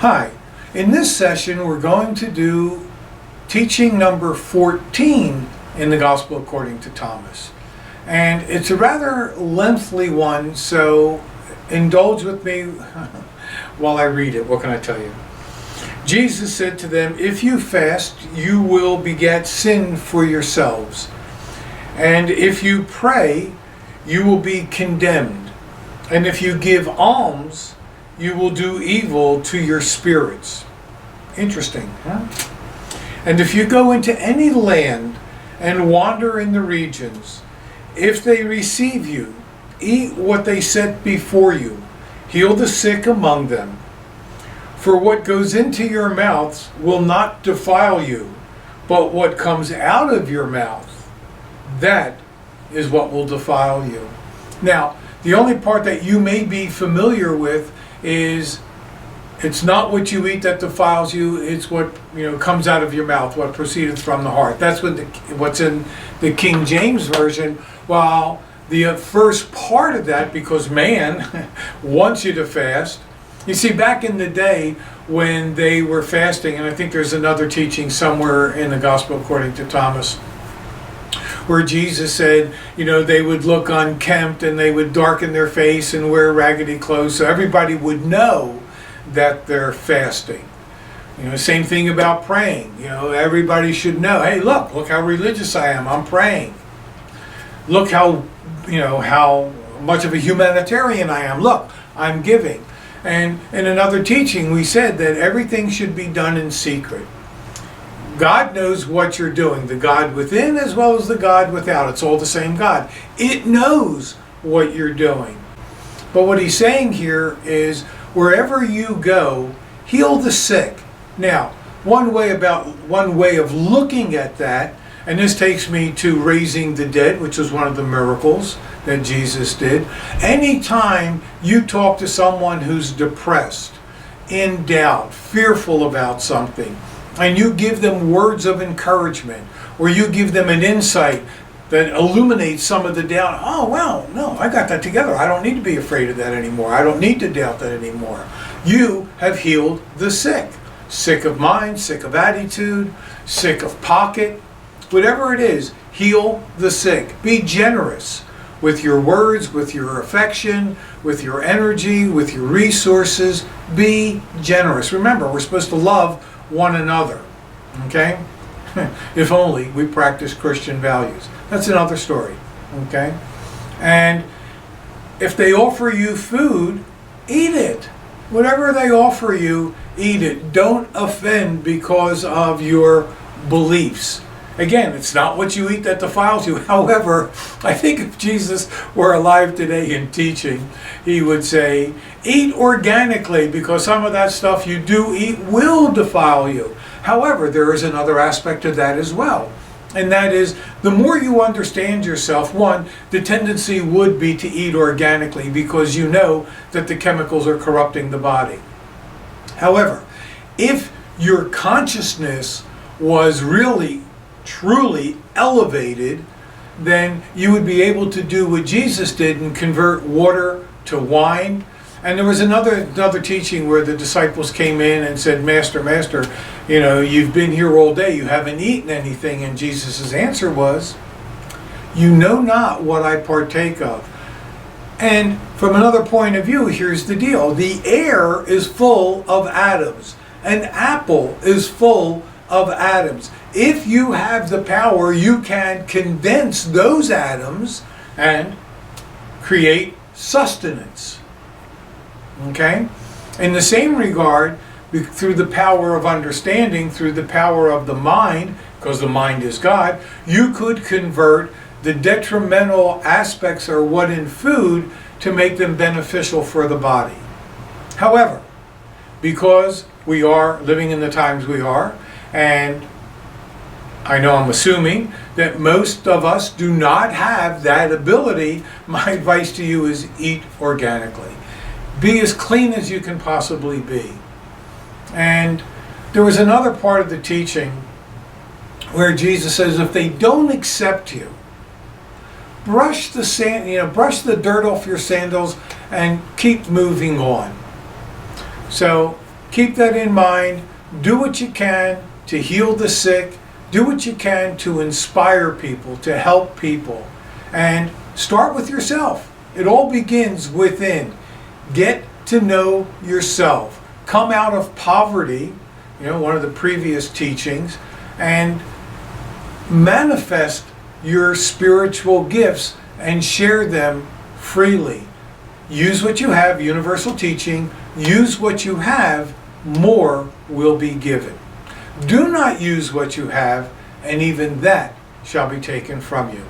Hi, in this session we're going to do teaching number 14 in the Gospel according to Thomas. And it's a rather lengthy one, so indulge with me while I read it. What can I tell you? Jesus said to them, "If you fast, you will beget sin for yourselves. And if you pray, you will be condemned. And if you give alms, you will do evil to your spirits." Interesting, huh? "And if you go into any land and wander in the regions, if they receive you, eat what they set before you, heal the sick among them. For what goes into your mouths will not defile you, but what comes out of your mouth, that is what will defile you." Now, the only part that you may be familiar with is it's not what you eat that defiles you, it's what comes out of your mouth, what proceedeth from the heart. That's what's in the King James Version, while the first part of that, because man wants you to fast. You see, back in the day when they were fasting, and I think there's another teaching somewhere in the Gospel according to Thomas, where Jesus said, they would look unkempt and they would darken their face and wear raggedy clothes so everybody would know that they're fasting. Same thing about praying. Everybody should know, hey, look how religious I am. I'm praying. Look how much of a humanitarian I am. Look, I'm giving. And in another teaching, we said that everything should be done in secret. God knows what you're doing, the God within as well as the God without. It's all the same God. It knows what you're doing. But what he's saying here is, wherever you go, heal the sick. Now, one way of looking at that, and this takes me to raising the dead, which was one of the miracles that Jesus did. Anytime you talk to someone who's depressed, in doubt, fearful about something, and you give them words of encouragement, or you give them an insight that illuminates some of the doubt. Oh, well, no, I got that together. I don't need to be afraid of that anymore. I don't need to doubt that anymore. You have healed the sick. Sick of mind, sick of attitude, sick of pocket. Whatever it is, heal the sick. Be generous with your words, with your affection, with your energy, with your resources. Be generous. Remember, we're supposed to love one another, okay? If only we practice Christian values. That's another story, okay? And if they offer you food, eat it. Whatever they offer you, eat it. Don't offend because of your beliefs. Again, it's not what you eat that defiles you. However, I think if Jesus were alive today and teaching, he would say, eat organically, because some of that stuff you do eat will defile you. However, there is another aspect of that as well. And that is, the more you understand yourself, one, the tendency would be to eat organically because you know that the chemicals are corrupting the body. However, if your consciousness was really truly elevated, then you would be able to do what Jesus did and convert water to wine. And there was another teaching where the disciples came in and said, Master, you've been here all day, you haven't eaten anything. And Jesus' answer was, you know not what I partake of. And from another point of view, here's the deal. The air is full of atoms. An apple is full of atoms. If you have the power, you can condense those atoms and create sustenance. Okay? In the same regard, through the power of understanding, through the power of the mind, because the mind is God, you could convert the detrimental aspects or what in food to make them beneficial for the body. However, because we are living in the times we are, and I know I'm assuming that most of us do not have that ability, my advice to you is eat organically. Be as clean as you can possibly be. And there was another part of the teaching where Jesus says, if they don't accept you, brush the dirt off your sandals and keep moving on. So keep that in mind. Do what you can to heal the sick. Do what you can to inspire people, to help people. And start with yourself. It all begins within. Get to know yourself. Come out of poverty, one of the previous teachings, and manifest your spiritual gifts and share them freely. Use what you have, universal teaching. Use what you have, more will be given. Do not use what you have, and even that shall be taken from you.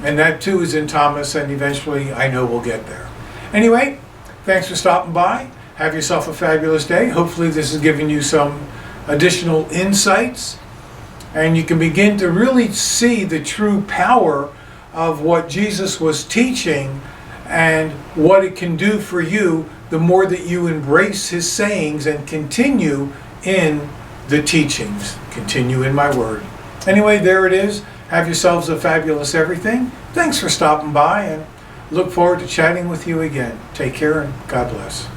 And that too is in Thomas, and eventually I know we'll get there. Anyway, thanks for stopping by. Have yourself a fabulous day. Hopefully this has given you some additional insights, and you can begin to really see the true power of what Jesus was teaching and what it can do for you the more that you embrace his sayings and continue in the teachings. Continue in my word. Anyway, there it is. Have yourselves a fabulous everything. Thanks for stopping by, and look forward to chatting with you again. Take care, and God bless.